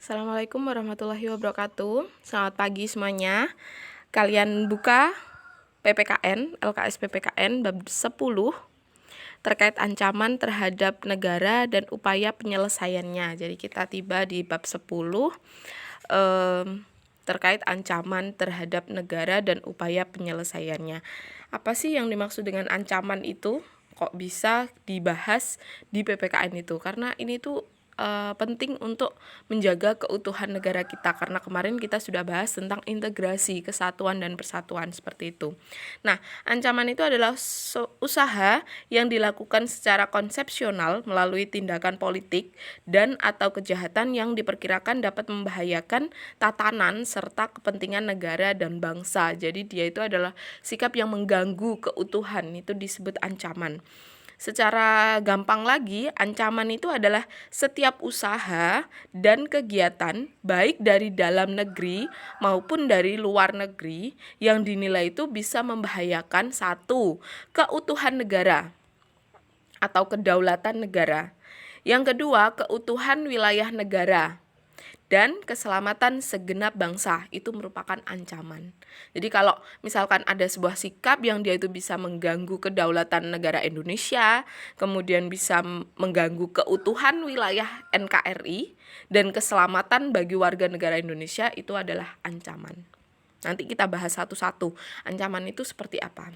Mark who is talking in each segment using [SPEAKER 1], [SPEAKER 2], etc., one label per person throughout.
[SPEAKER 1] Assalamualaikum warahmatullahi wabarakatuh. Selamat pagi semuanya. Kalian buka PPKN, LKS PPKN bab 10 terkait ancaman terhadap negara dan upaya penyelesaiannya. Jadi kita tiba di bab 10 terkait ancaman terhadap negara dan upaya penyelesaiannya. Apa sih yang dimaksud dengan ancaman itu? Kok bisa dibahas di PPKN itu? Karena ini tuh penting untuk menjaga keutuhan negara kita, karena kemarin kita sudah bahas tentang integrasi, kesatuan dan persatuan seperti itu. Nah, ancaman itu adalah usaha yang dilakukan secara konsepsional melalui tindakan politik dan atau kejahatan yang diperkirakan dapat membahayakan tatanan serta kepentingan negara dan bangsa. Jadi dia itu adalah sikap yang mengganggu keutuhan, itu disebut ancaman. Secara gampang lagi, ancaman itu adalah setiap usaha dan kegiatan baik dari dalam negeri maupun dari luar negeri yang dinilai itu bisa membahayakan satu, keutuhan negara atau kedaulatan negara. Yang kedua, keutuhan wilayah negara dan keselamatan segenap bangsa. Itu merupakan ancaman. Jadi kalau misalkan ada sebuah sikap yang dia itu bisa mengganggu kedaulatan negara Indonesia, kemudian bisa mengganggu keutuhan wilayah NKRI dan keselamatan bagi warga negara Indonesia, itu adalah ancaman. Nanti kita bahas satu-satu ancaman itu seperti apa.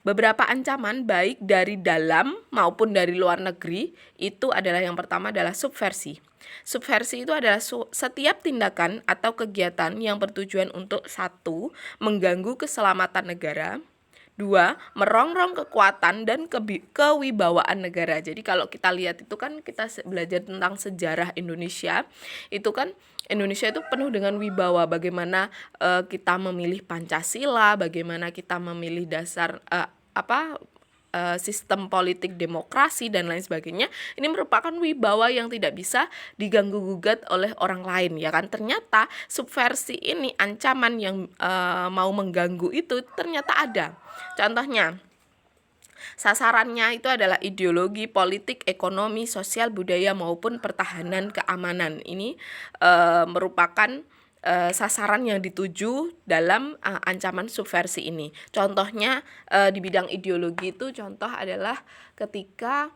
[SPEAKER 1] Beberapa ancaman baik dari dalam maupun dari luar negeri itu adalah, yang pertama adalah subversi. Subversi itu adalah setiap tindakan atau kegiatan yang bertujuan untuk satu, mengganggu keselamatan negara, dua, merongrong kekuatan dan kewibawaan negara. Jadi kalau kita lihat itu kan, kita belajar tentang sejarah Indonesia, itu kan Indonesia itu penuh dengan wibawa, bagaimana kita memilih Pancasila, bagaimana kita memilih dasar sistem politik demokrasi dan lain sebagainya. Ini merupakan wibawa yang tidak bisa diganggu-gugat oleh orang lain, ya kan. Ternyata subversi ini, ancaman yang mau mengganggu itu ternyata ada. Contohnya, sasarannya itu adalah ideologi, politik, ekonomi, sosial, budaya maupun pertahanan keamanan. Ini merupakan sasaran yang dituju dalam ancaman subversi ini. Contohnya di bidang ideologi itu, contoh adalah ketika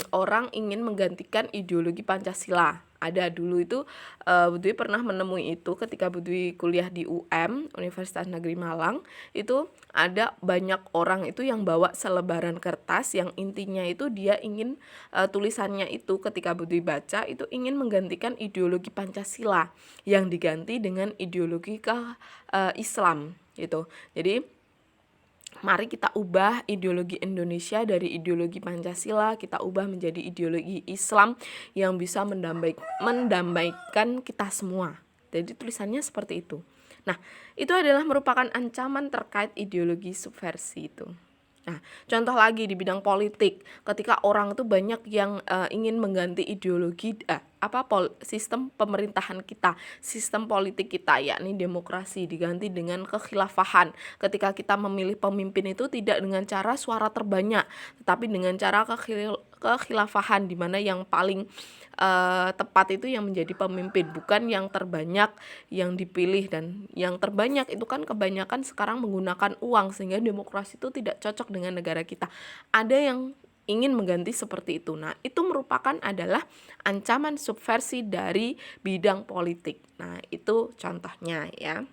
[SPEAKER 1] orang ingin menggantikan ideologi Pancasila. Ada dulu itu Bu Dwi pernah menemui itu ketika Bu Dwi kuliah di UM, Universitas Negeri Malang. Itu ada banyak orang itu yang bawa selebaran kertas yang intinya itu dia ingin tulisannya itu ketika Bu Dwi baca itu ingin menggantikan ideologi Pancasila yang diganti dengan ideologi Islam gitu. Jadi mari kita ubah ideologi Indonesia dari ideologi Pancasila, kita ubah menjadi ideologi Islam yang bisa mendamaikan kita semua. Jadi tulisannya seperti itu. Nah, itu adalah merupakan ancaman terkait ideologi subversi itu. Nah, contoh lagi di bidang politik, ketika orang itu banyak yang ingin mengganti ideologi sistem pemerintahan kita, sistem politik kita, yakni demokrasi, diganti dengan kekhilafahan. Ketika kita memilih pemimpin itu tidak dengan cara suara terbanyak, tetapi dengan cara kekhilafahan, di mana yang paling tepat itu yang menjadi pemimpin, bukan yang terbanyak yang dipilih. Dan yang terbanyak itu kan kebanyakan sekarang menggunakan uang, sehingga demokrasi itu tidak cocok dengan negara kita. Ada yang ingin mengganti seperti itu. Nah, itu merupakan adalah ancaman subversi dari bidang politik. Nah, itu contohnya ya.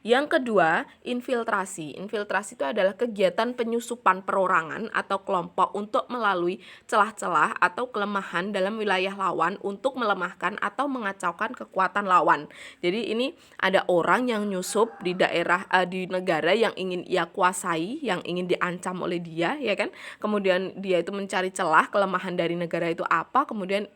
[SPEAKER 1] Yang kedua, infiltrasi. Infiltrasi itu adalah kegiatan penyusupan perorangan atau kelompok untuk melalui celah-celah atau kelemahan dalam wilayah lawan untuk melemahkan atau mengacaukan kekuatan lawan. Jadi ini ada orang yang nyusup di daerah di negara yang ingin ia kuasai, yang ingin diancam oleh dia, ya kan? Kemudian dia itu mencari celah, kelemahan dari negara itu apa, kemudian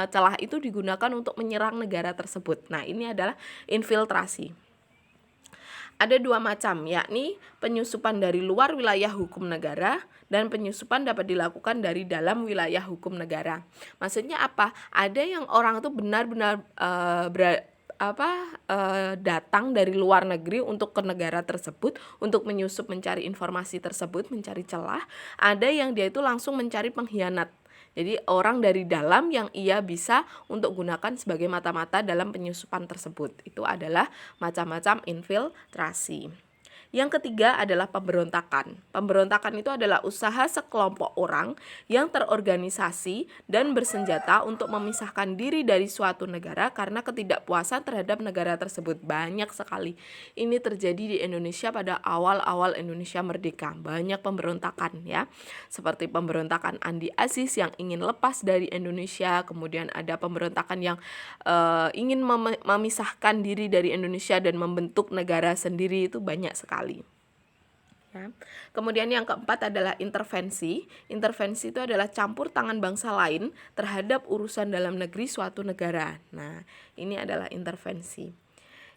[SPEAKER 1] celah itu digunakan untuk menyerang negara tersebut. Nah, ini adalah infiltrasi. Ada dua macam, yakni penyusupan dari luar wilayah hukum negara dan penyusupan dapat dilakukan dari dalam wilayah hukum negara. Maksudnya apa? Ada yang orang itu benar-benar datang dari luar negeri untuk ke negara tersebut untuk menyusup, mencari informasi tersebut, mencari celah. Ada yang dia itu langsung mencari pengkhianat. Jadi orang dari dalam yang ia bisa untuk gunakan sebagai mata-mata dalam penyusupan tersebut. Itu adalah macam-macam infiltrasi. Yang ketiga adalah pemberontakan. Pemberontakan itu adalah usaha sekelompok orang yang terorganisasi dan bersenjata untuk memisahkan diri dari suatu negara karena ketidakpuasan terhadap negara tersebut. Banyak sekali ini terjadi di Indonesia pada awal-awal Indonesia merdeka. Banyak pemberontakan ya. Seperti pemberontakan Andi Aziz yang ingin lepas dari Indonesia, kemudian ada pemberontakan yang ingin memisahkan diri dari Indonesia dan membentuk negara sendiri, itu banyak sekali. Ya. Kemudian yang keempat adalah intervensi. Intervensi itu adalah campur tangan bangsa lain terhadap urusan dalam negeri suatu negara. Nah, ini adalah intervensi.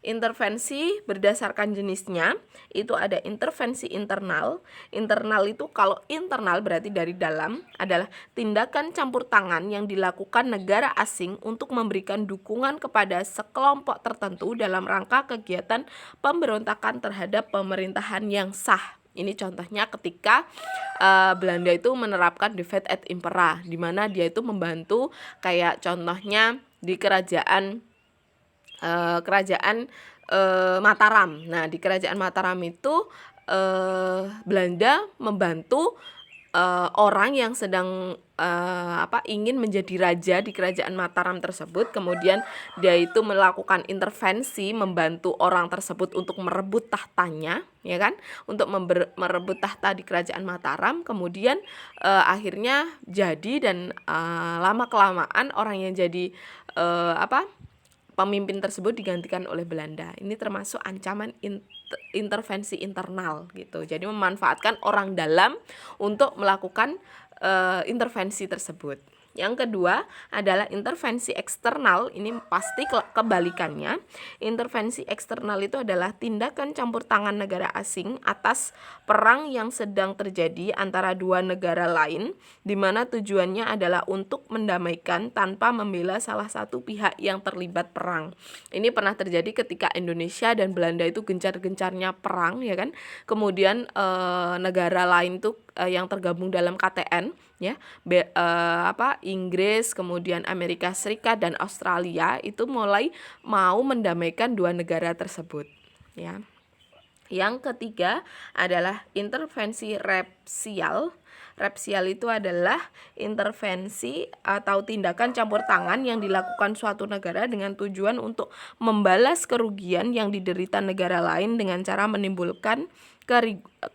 [SPEAKER 1] Intervensi berdasarkan jenisnya itu ada intervensi internal. Internal itu kalau internal berarti dari dalam, adalah tindakan campur tangan yang dilakukan negara asing untuk memberikan dukungan kepada sekelompok tertentu dalam rangka kegiatan pemberontakan terhadap pemerintahan yang sah. Ini contohnya ketika Belanda itu menerapkan divide et impera, di mana dia itu membantu, kayak contohnya di kerajaan Mataram. Nah, di kerajaan Mataram itu Belanda membantu orang yang sedang ingin menjadi raja di kerajaan Mataram tersebut. Kemudian dia itu melakukan intervensi, membantu orang tersebut untuk merebut tahtanya, ya kan? Untuk merebut tahta di kerajaan Mataram. Kemudian akhirnya jadi, dan lama kelamaan orang yang jadi pemimpin tersebut digantikan oleh Belanda. Ini termasuk ancaman intervensi internal gitu. Jadi memanfaatkan orang dalam untuk melakukan intervensi tersebut. Yang kedua adalah intervensi eksternal. Ini pasti kebalikannya. Intervensi eksternal itu adalah tindakan campur tangan negara asing atas perang yang sedang terjadi antara dua negara lain, di mana tujuannya adalah untuk mendamaikan tanpa membela salah satu pihak yang terlibat perang. Ini pernah terjadi ketika Indonesia dan Belanda itu gencar-gencarnya perang, ya kan? Kemudian negara lain tuh yang tergabung dalam KTN, ya, Inggris, kemudian Amerika Serikat dan Australia itu mulai mau mendamaikan dua negara tersebut, ya. Yang ketiga adalah intervensi repsial. Repsial itu adalah intervensi atau tindakan campur tangan yang dilakukan suatu negara dengan tujuan untuk membalas kerugian yang diderita negara lain dengan cara menimbulkan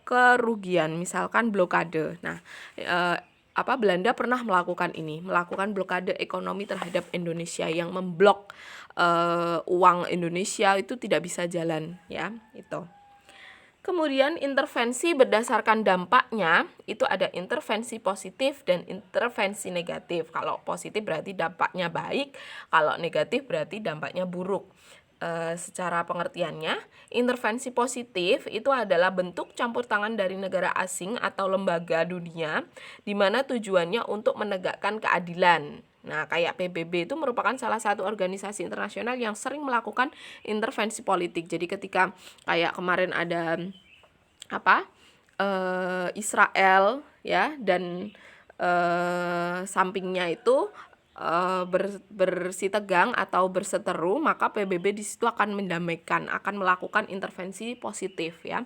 [SPEAKER 1] kerugian, misalkan blokade. Nah, Belanda pernah melakukan blokade ekonomi terhadap Indonesia yang memblok uang Indonesia itu tidak bisa jalan, ya, itu. Kemudian intervensi berdasarkan dampaknya itu ada intervensi positif dan intervensi negatif. Kalau positif berarti dampaknya baik, kalau negatif berarti dampaknya buruk. Secara pengertiannya, intervensi positif itu adalah bentuk campur tangan dari negara asing atau lembaga dunia di mana tujuannya untuk menegakkan keadilan. Nah, kayak PBB itu merupakan salah satu organisasi internasional yang sering melakukan intervensi politik. Jadi ketika kayak kemarin ada Israel, ya, dan sampingnya itu bersitegang atau berseteru, maka PBB di situ akan mendamaikan, akan melakukan intervensi positif, ya.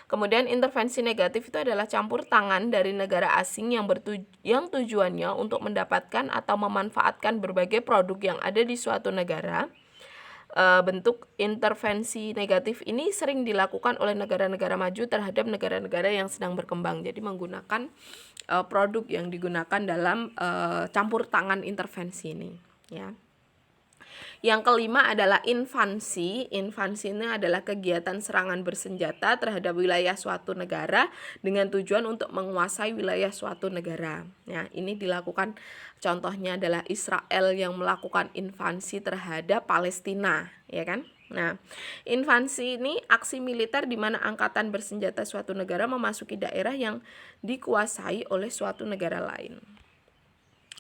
[SPEAKER 1] Kemudian intervensi negatif itu adalah campur tangan dari negara asing yang tujuannya untuk mendapatkan atau memanfaatkan berbagai produk yang ada di suatu negara. Bentuk intervensi negatif ini sering dilakukan oleh negara-negara maju terhadap negara-negara yang sedang berkembang. Jadi menggunakan produk yang digunakan dalam campur tangan intervensi ini, ya. Yang kelima adalah invasi. Invasi ini adalah kegiatan serangan bersenjata terhadap wilayah suatu negara dengan tujuan untuk menguasai wilayah suatu negara. Nah, ini dilakukan, contohnya adalah Israel yang melakukan invasi terhadap Palestina, ya kan? Nah, invasi ini aksi militer di mana angkatan bersenjata suatu negara memasuki daerah yang dikuasai oleh suatu negara lain.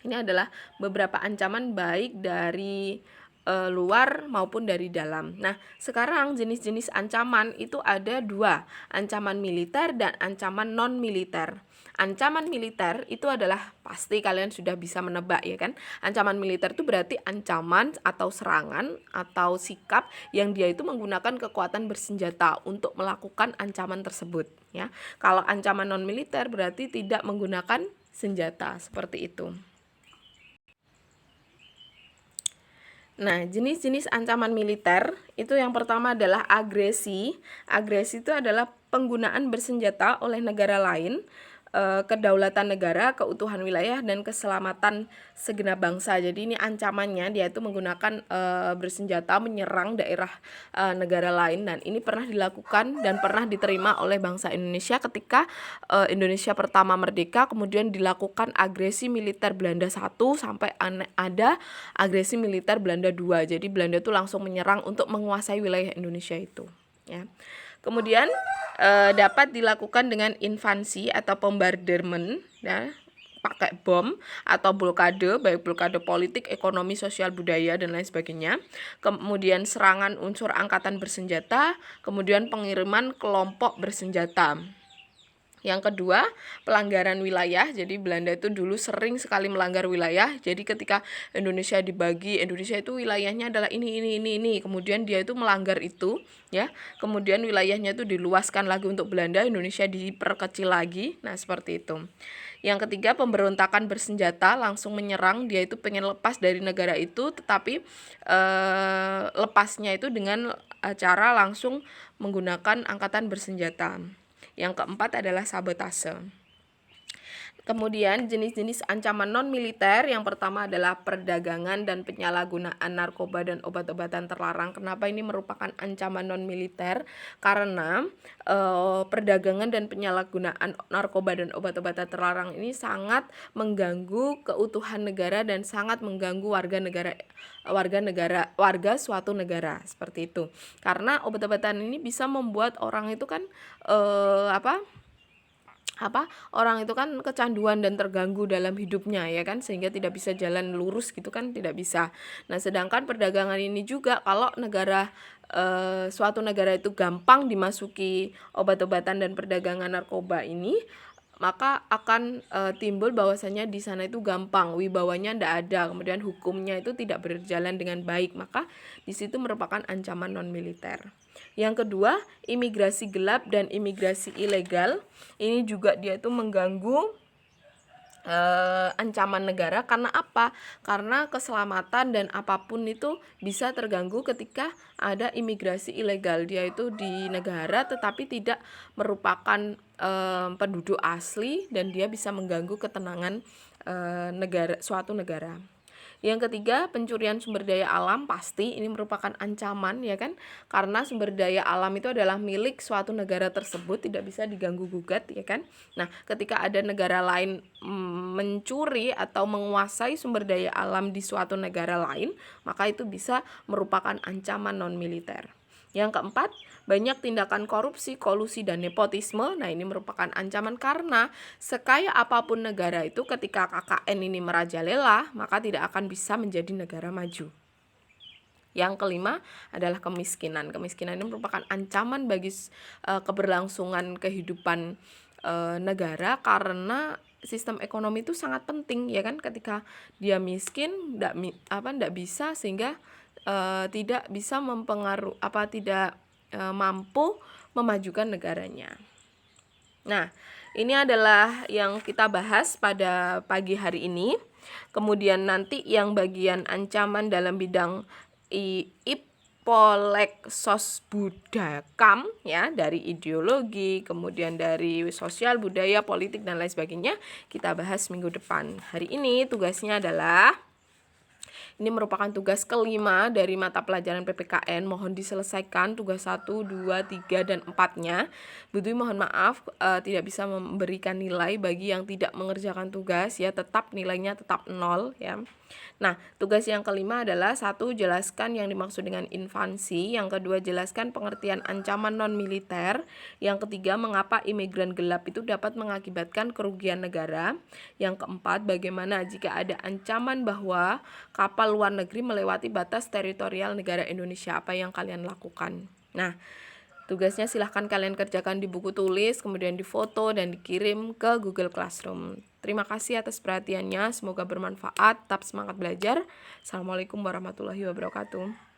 [SPEAKER 1] Ini adalah beberapa ancaman baik dari luar maupun dari dalam. Nah, sekarang jenis-jenis ancaman itu ada dua, ancaman militer dan ancaman non-militer. Ancaman militer itu adalah pasti kalian sudah bisa menebak ya kan. Ancaman militer itu berarti ancaman atau serangan atau sikap yang dia itu menggunakan kekuatan bersenjata untuk melakukan ancaman tersebut ya. Kalau ancaman non militer berarti tidak menggunakan senjata, seperti itu. Nah, jenis-jenis ancaman militer itu yang pertama adalah agresi. Agresi itu adalah penggunaan bersenjata oleh negara lain, kedaulatan negara, keutuhan wilayah, dan keselamatan segenap bangsa. Jadi ini ancamannya, dia itu menggunakan bersenjata menyerang daerah negara lain, dan ini pernah dilakukan dan pernah diterima oleh bangsa Indonesia ketika Indonesia pertama merdeka, kemudian dilakukan agresi militer Belanda 1 sampai ada agresi militer Belanda 2. Jadi Belanda itu langsung menyerang untuk menguasai wilayah Indonesia itu ya. Kemudian dapat dilakukan dengan invasi atau bombardement ya, pakai bom atau blokade, baik blokade politik, ekonomi, sosial, budaya, dan lain sebagainya. Kemudian serangan unsur angkatan bersenjata, kemudian pengiriman kelompok bersenjata. Yang kedua, pelanggaran wilayah. Jadi Belanda itu dulu sering sekali melanggar wilayah. Jadi ketika Indonesia dibagi, Indonesia itu wilayahnya adalah ini. Kemudian dia itu melanggar itu, ya. Kemudian wilayahnya itu diluaskan lagi untuk Belanda, Indonesia diperkecil lagi. Nah, seperti itu. Yang ketiga, pemberontakan bersenjata, langsung menyerang. Dia itu pengen lepas dari negara itu, tetapi lepasnya itu dengan cara langsung menggunakan angkatan bersenjata. Yang keempat adalah sabotase. Kemudian jenis-jenis ancaman non-militer, yang pertama adalah perdagangan dan penyalahgunaan narkoba dan obat-obatan terlarang. Kenapa ini merupakan ancaman non-militer? Karena perdagangan dan penyalahgunaan narkoba dan obat-obatan terlarang ini sangat mengganggu keutuhan negara dan sangat mengganggu warga suatu negara, seperti itu. Karena obat-obatan ini bisa membuat orang itu kan orang itu kan kecanduan dan terganggu dalam hidupnya ya kan, sehingga tidak bisa jalan lurus gitu kan, tidak bisa. Nah, sedangkan perdagangan ini juga kalau suatu negara itu gampang dimasuki obat-obatan dan perdagangan narkoba ini, maka akan timbul bahwasanya di sana itu gampang, wibawanya tidak ada, kemudian hukumnya itu tidak berjalan dengan baik, maka di situ merupakan ancaman non militer. Yang kedua, imigrasi gelap dan imigrasi ilegal. Ini juga dia itu mengganggu ancaman negara. Karena apa? Karena keselamatan dan apapun itu bisa terganggu ketika ada imigrasi ilegal. Dia itu di negara tetapi tidak merupakan penduduk asli, dan dia bisa mengganggu ketenangan suatu negara. Yang ketiga, pencurian sumber daya alam. Pasti ini merupakan ancaman ya kan, karena sumber daya alam itu adalah milik suatu negara tersebut, tidak bisa diganggu gugat ya kan. Nah, ketika ada negara lain mencuri atau menguasai sumber daya alam di suatu negara lain, maka itu bisa merupakan ancaman non militer. Yang keempat, banyak tindakan korupsi, kolusi, dan nepotisme. Nah, ini merupakan ancaman karena sekaya apapun negara itu, ketika KKN ini merajalela, maka tidak akan bisa menjadi negara maju. Yang kelima adalah kemiskinan. Kemiskinan ini merupakan ancaman bagi keberlangsungan kehidupan negara, karena sistem ekonomi itu sangat penting ya kan. Ketika dia miskin, tidak bisa, sehingga tidak bisa tidak mampu memajukan negaranya. Nah, ini adalah yang kita bahas pada pagi hari ini. Kemudian nanti yang bagian ancaman dalam bidang Ipolek Sosbudakam ya, dari ideologi, kemudian dari sosial, budaya, politik, dan lain sebagainya, kita bahas minggu depan. Hari ini tugasnya adalah, ini merupakan tugas kelima dari mata pelajaran PPKN. Mohon diselesaikan tugas 1, 2, 3, dan 4-nya. Bu Dwi mohon maaf tidak bisa memberikan nilai bagi yang tidak mengerjakan tugas ya, tetap nilainya tetap 0 ya. Nah, tugas yang kelima adalah 1. Jelaskan yang dimaksud dengan invasi. Yang kedua, jelaskan pengertian ancaman non-militer. Yang ketiga, mengapa imigran gelap itu dapat mengakibatkan kerugian negara. Yang keempat, bagaimana jika ada ancaman bahwa kapal luar negeri melewati batas teritorial negara Indonesia, apa yang kalian lakukan. Nah, Tugasnya silahkan kalian kerjakan di buku tulis, kemudian difoto dan dikirim ke Google Classroom. Terima kasih atas perhatiannya, semoga bermanfaat, tetap semangat belajar. Assalamualaikum warahmatullahi wabarakatuh.